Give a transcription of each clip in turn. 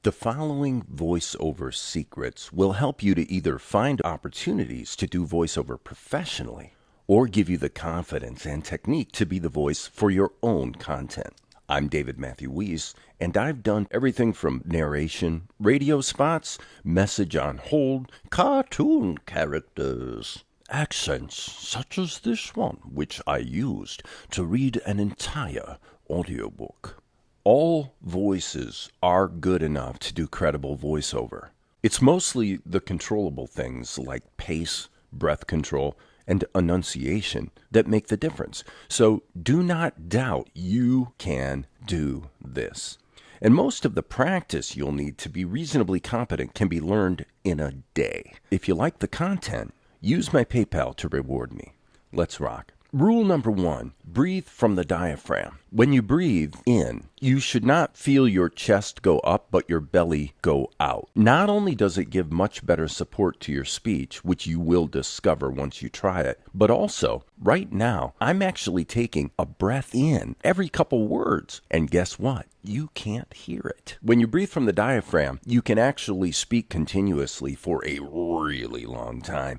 The following voiceover secrets will help you to either find opportunities to do voiceover professionally or give you the confidence and technique to be the voice for your own content. I'm David Matthew Weiss, and I've done everything from narration, radio spots, message on hold, cartoon characters, accents such as this one, which I used to read an entire audiobook. All voices are good enough to do credible voiceover. It's mostly the controllable things like pace, breath control, and enunciation that make the difference. So do not doubt you can do this. And most of the practice you'll need to be reasonably competent can be learned in a day. If you like the content, use my PayPal to reward me. Let's rock. Rule number 1, breathe from the diaphragm. When you breathe in, you should not feel your chest go up, but your belly go out. Not only does it give much better support to your speech, which you will discover once you try it, but also, right now, I'm actually taking a breath in every couple words. And guess what? You can't hear it. When you breathe from the diaphragm, you can actually speak continuously for a really long time.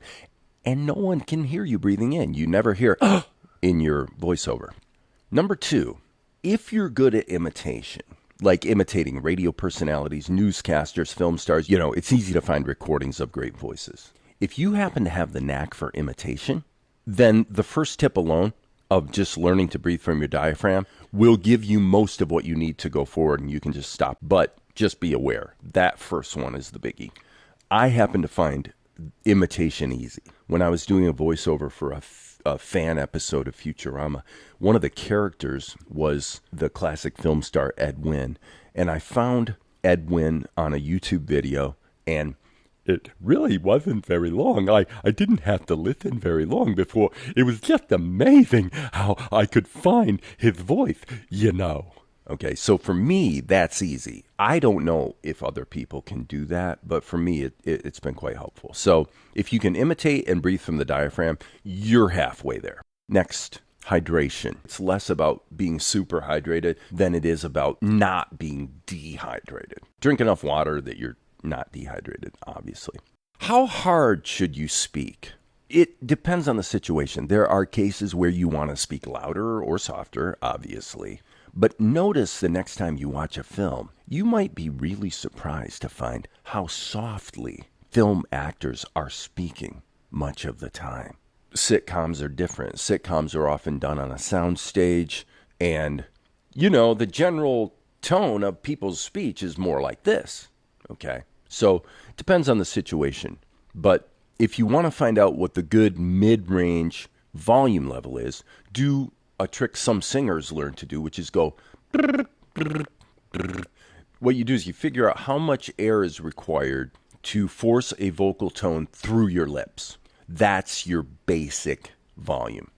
And no one can hear you breathing in. You never hear in your voiceover. Number 2, if you're good at imitation, like imitating radio personalities, newscasters, film stars, it's easy to find recordings of great voices. If you happen to have the knack for imitation, then the first tip alone of just learning to breathe from your diaphragm will give you most of what you need to go forward, and you can just stop. But just be aware, that first one is the biggie. I happen to find imitation easy. When I was doing a voiceover for a fan episode of Futurama, one of the characters was the classic film star Ed Wynn, and I found Ed Wynn on a YouTube video, and it really wasn't very long. I didn't have to listen very long before. It was just amazing how I could find his voice, Okay, so for me, that's easy. I don't know if other people can do that, but for me, it's been quite helpful. So if you can imitate and breathe from the diaphragm, you're halfway there. Next, hydration. It's less about being super hydrated than it is about not being dehydrated. Drink enough water that you're not dehydrated, obviously. How hard should you speak? It depends on the situation. There are cases where you want to speak louder or softer, obviously. But notice the next time you watch a film, you might be really surprised to find how softly film actors are speaking much of the time. Sitcoms are different. Sitcoms are often done on a soundstage, and, the general tone of people's speech is more like this, okay? So it depends on the situation. But if you want to find out what the good mid-range volume level is, do a trick some singers learn to do, which is go. What you do is you figure out how much air is required to force a vocal tone through your lips. That's your basic volume.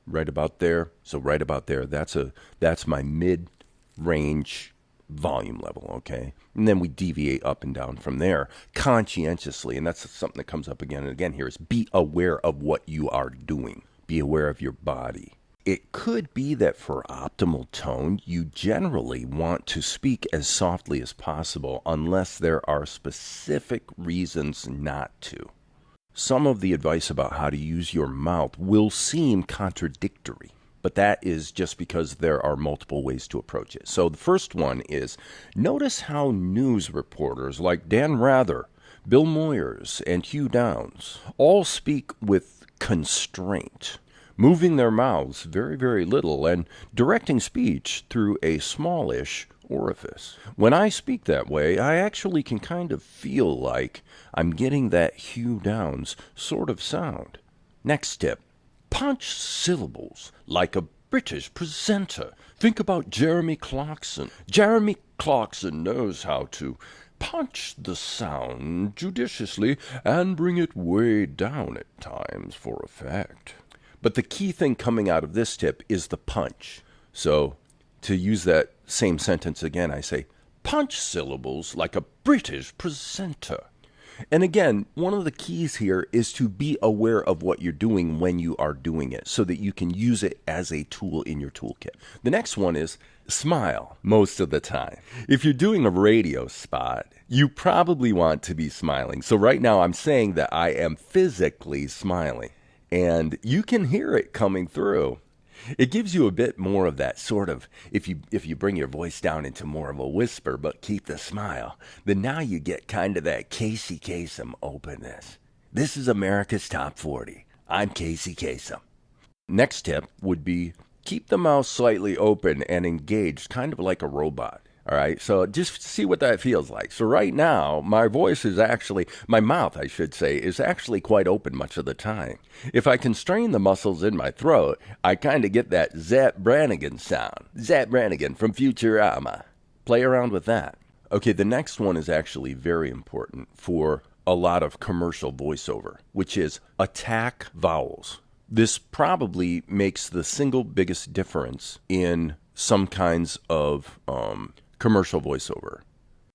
Right about there. So right about there. That's my mid-range volume level, okay? And then we deviate up and down from there conscientiously. And that's something that comes up again and again here is be aware of what you are doing. Be aware of your body. It could be that for optimal tone, you generally want to speak as softly as possible unless there are specific reasons not to. Some of the advice about how to use your mouth will seem contradictory, but that is just because there are multiple ways to approach it. So the first one is notice how news reporters like Dan Rather, Bill Moyers, and Hugh Downs all speak with constraint, moving their mouths very, very little and directing speech through a smallish orifice. When I speak that way, I actually can kind of feel like I'm getting that Hugh Downs sort of sound. Next tip, punch syllables like a British presenter. Think about Jeremy Clarkson. Jeremy Clarkson knows how to punch the sound judiciously and bring it way down at times for effect. But the key thing coming out of this tip is the punch. So to use that same sentence again, I say, punch syllables like a British presenter. And again, one of the keys here is to be aware of what you're doing when you are doing it so that you can use it as a tool in your toolkit. The next one is smile most of the time. If you're doing a radio spot, you probably want to be smiling. So right now I'm saying that I am physically smiling, and you can hear it coming through. It gives you a bit more of that sort of, if you bring your voice down into more of a whisper but keep the smile, then now you get kind of that Casey Kasem openness. This is America's Top 40. I'm Casey Kasem. Next tip would be keep the mouth slightly open and engaged, kind of like a robot. All right, so just see what that feels like. So right now, my voice is actually, my mouth, I should say, is actually quite open much of the time. If I constrain the muscles in my throat, I kind of get that Zapp Brannigan sound. Zapp Brannigan from Futurama. Play around with that. Okay, the next one is actually very important for a lot of commercial voiceover, which is attack vowels. This probably makes the single biggest difference in some kinds of commercial voiceover.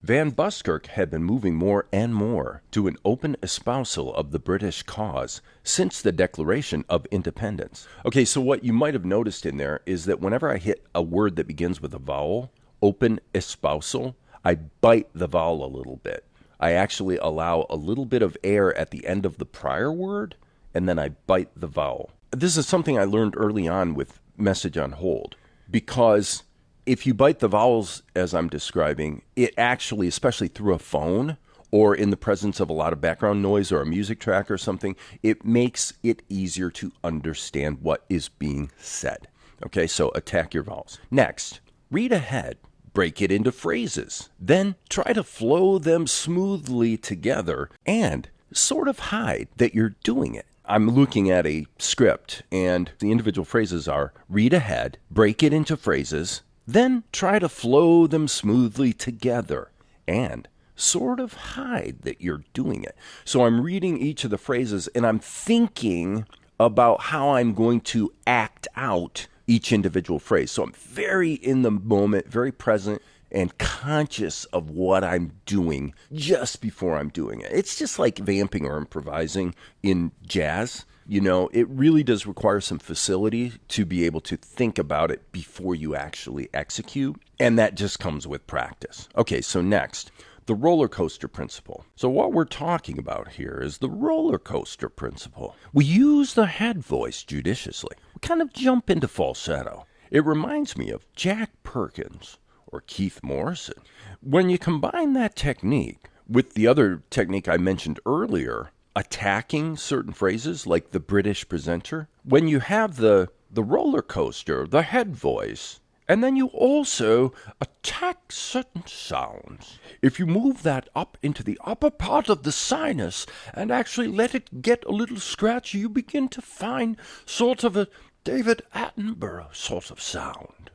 Van Buskirk had been moving more and more to an open espousal of the British cause since the Declaration of Independence. Okay, so what you might have noticed in there is that whenever I hit a word that begins with a vowel, open espousal, I bite the vowel a little bit. I actually allow a little bit of air at the end of the prior word, and then I bite the vowel. This is something I learned early on with Message on Hold, because if you bite the vowels as I'm describing, it actually, especially through a phone or in the presence of a lot of background noise or a music track or something, it makes it easier to understand what is being said. Okay, so attack your vowels. Next, read ahead. Break it into phrases. Then try to flow them smoothly together and sort of hide that you're doing it. I'm looking at a script, and the individual phrases are read ahead, break it into phrases, then try to flow them smoothly together and sort of hide that you're doing it. So I'm reading each of the phrases, and I'm thinking about how I'm going to act out each individual phrase. So I'm very in the moment, very present, and conscious of what I'm doing just before I'm doing it. It's just like vamping or improvising in jazz. You know, it really does require some facility to be able to think about it before you actually execute, and that just comes with practice. Okay, so next, the roller coaster principle. So what we're talking about here is the roller coaster principle. We use the head voice judiciously. We kind of jump into falsetto. It reminds me of Jack Perkins or Keith Morrison. When you combine that technique with the other technique I mentioned earlier, attacking certain phrases like the British presenter, when you have the roller coaster, the head voice, and then you also attack certain sounds. If you move that up into the upper part of the sinus and actually let it get a little scratchy, you begin to find sort of a David Attenborough sort of sound.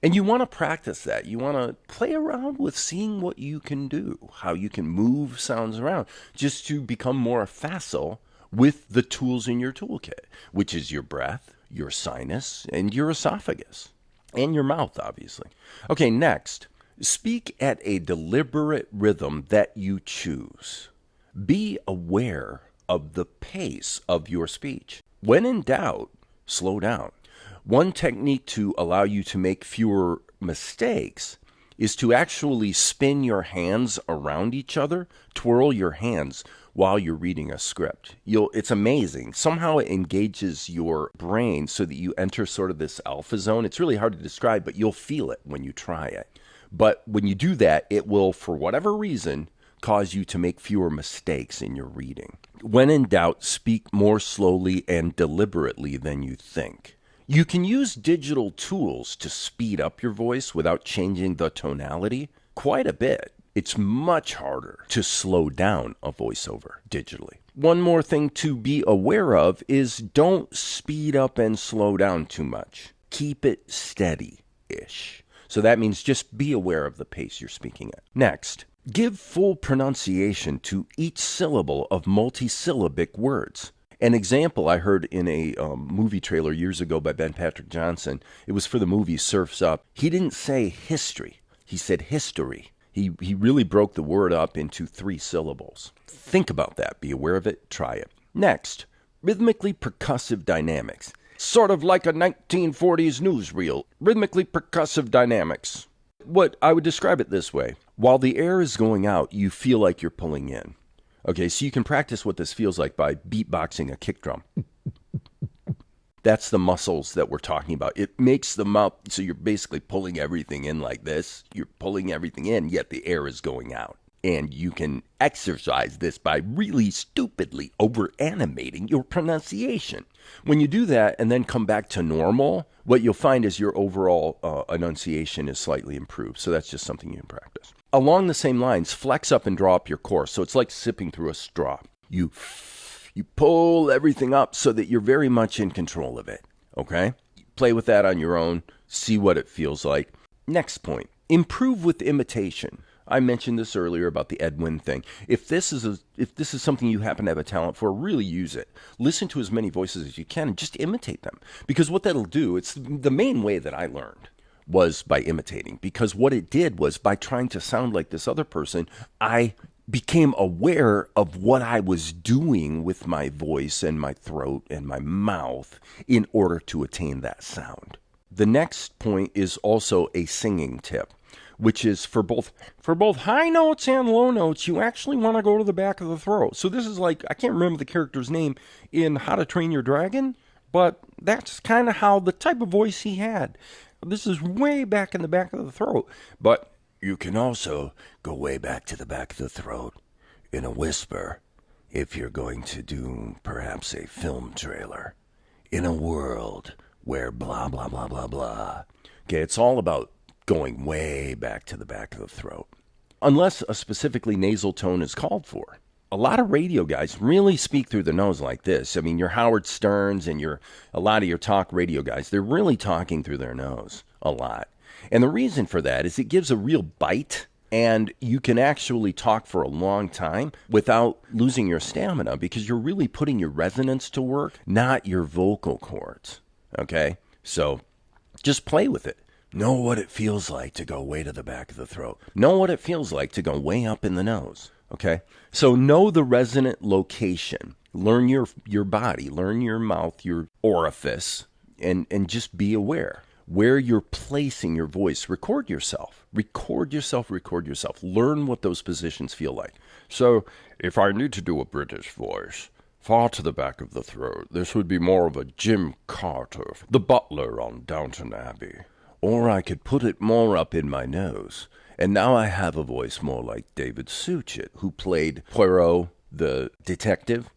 And you want to practice that. You want to play around with seeing what you can do, how you can move sounds around, just to become more facile with the tools in your toolkit, which is your breath, your sinus, and your esophagus, and your mouth, obviously. Okay, next, speak at a deliberate rhythm that you choose. Be aware of the pace of your speech. When in doubt, slow down. One technique to allow you to make fewer mistakes is to actually spin your hands around each other, twirl your hands while you're reading a script. It's amazing. Somehow it engages your brain so that you enter sort of this alpha zone. It's really hard to describe, but you'll feel it when you try it. But when you do that, it will, for whatever reason, cause you to make fewer mistakes in your reading. When in doubt, speak more slowly and deliberately than you think. You can use digital tools to speed up your voice without changing the tonality quite a bit. It's much harder to slow down a voiceover digitally. One more thing to be aware of is don't speed up and slow down too much. Keep it steady-ish. So that means just be aware of the pace you're speaking at. Next, give full pronunciation to each syllable of multi-syllabic words. An example I heard in a movie trailer years ago by Ben Patrick Johnson, it was for the movie Surf's Up. He didn't say history. He said history. He really broke the word up into 3 syllables. Think about that. Be aware of it. Try it. Next, rhythmically percussive dynamics. Sort of like a 1940s newsreel. Rhythmically percussive dynamics. What I would describe it this way. While the air is going out, you feel like you're pulling in. Okay, so you can practice what this feels like by beatboxing a kick drum. That's the muscles that we're talking about. It makes the mouth, so you're basically pulling everything in like this. You're pulling everything in, yet the air is going out. And you can exercise this by really stupidly over-animating your pronunciation. When you do that and then come back to normal, what you'll find is your overall enunciation is slightly improved. So that's just something you can practice. Along the same lines, flex up and draw up your core. So it's like sipping through a straw. You pull everything up so that you're very much in control of it, okay? Play with that on your own. See what it feels like. Next point, improve with imitation. I mentioned this earlier about the Edwin thing. If this is something you happen to have a talent for, really use it. Listen to as many voices as you can and just imitate them. Because what that'll do, it's the main way that I learned was by imitating. Because what it did was by trying to sound like this other person, I became aware of what I was doing with my voice and my throat and my mouth in order to attain that sound. The next point is also a singing tip, which is for both high notes and low notes, you actually want to go to the back of the throat. So this is like, I can't remember the character's name in How to Train Your Dragon, but that's kind of how the type of voice he had. This is way back in the back of the throat, but you can also go way back to the back of the throat in a whisper if you're going to do perhaps a film trailer in a world where blah, blah, blah, blah, blah. Okay, it's all about going way back to the back of the throat. Unless a specifically nasal tone is called for. A lot of radio guys really speak through the nose like this. I mean, your Howard Sterns and a lot of your talk radio guys, they're really talking through their nose a lot. And the reason for that is it gives a real bite, and you can actually talk for a long time without losing your stamina because you're really putting your resonance to work, not your vocal cords. Okay? So just play with it. Know what it feels like to go way to the back of the throat. Know what it feels like to go way up in the nose. Okay? So know the resonant location. Learn your body, learn your mouth, your orifice, and just be aware. Where you're placing your voice, record yourself. Learn what those positions feel like. So, if I need to do a British voice, far to the back of the throat, this would be more of a Jim Carter, the butler on Downton Abbey. Or I could put it more up in my nose. And now I have a voice more like David Suchet, who played Poirot, the detective,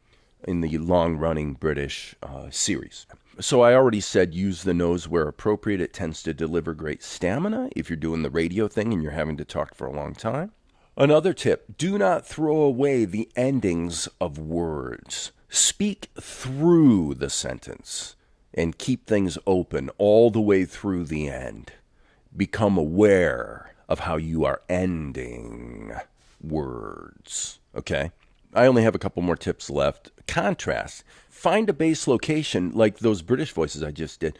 in the long-running British series. So I already said use the nose where appropriate. It tends to deliver great stamina if you're doing the radio thing and you're having to talk for a long time. Another tip, do not throw away the endings of words. Speak through the sentence and keep things open all the way through the end. Become aware of how you are ending words. Okay? I only have a couple more tips left. Contrast. Find a base location like those British voices I just did.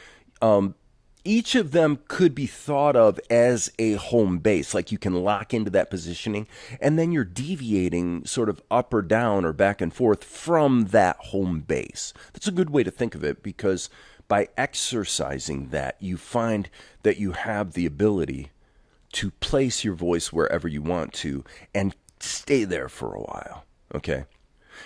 Each of them could be thought of as a home base, like you can lock into that positioning, and then you're deviating sort of up or down or back and forth from that home base. That's a good way to think of it because by exercising that, you find that you have the ability to place your voice wherever you want to and stay there for a while. Okay?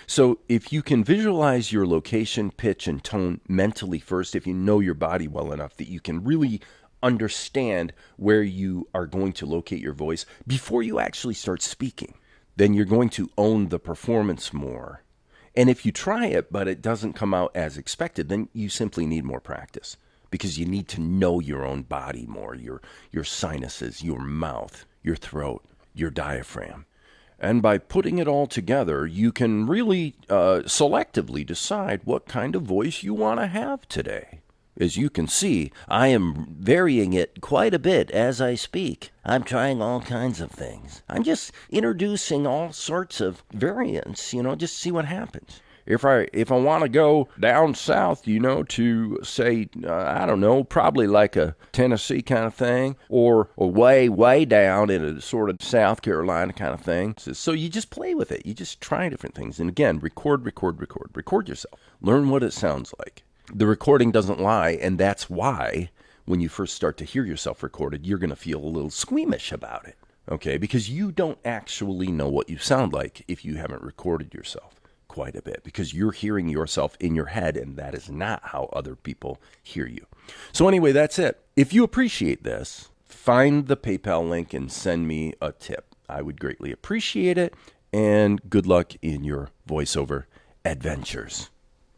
So if you can visualize your location, pitch, and tone mentally first, if you know your body well enough that you can really understand where you are going to locate your voice before you actually start speaking, then you're going to own the performance more. And if you try it, but it doesn't come out as expected, then you simply need more practice because you need to know your own body more, your sinuses, your mouth, your throat, your diaphragm. And by putting it all together, you can really selectively decide what kind of voice you want to have today. As you can see, I am varying it quite a bit as I speak. I'm trying all kinds of things. I'm just introducing all sorts of variants, just see what happens. if I want to go down south, to say, I don't know, probably like a Tennessee kind of thing, or way down in a sort of South Carolina kind of thing. So you just play with it. You just try different things. And again, record yourself. Learn what it sounds like. The recording doesn't lie, and that's why when you first start to hear yourself recorded, you're going to feel a little squeamish about it, okay? Because you don't actually know what you sound like if you haven't recorded yourself quite a bit, because you're hearing yourself in your head, and that is not how other people hear you. So anyway, that's it. If you appreciate this, find the PayPal link and send me a tip. I would greatly appreciate it, and good luck in your voiceover adventures.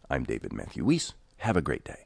I'm David Matthew Weiss. Have a great day.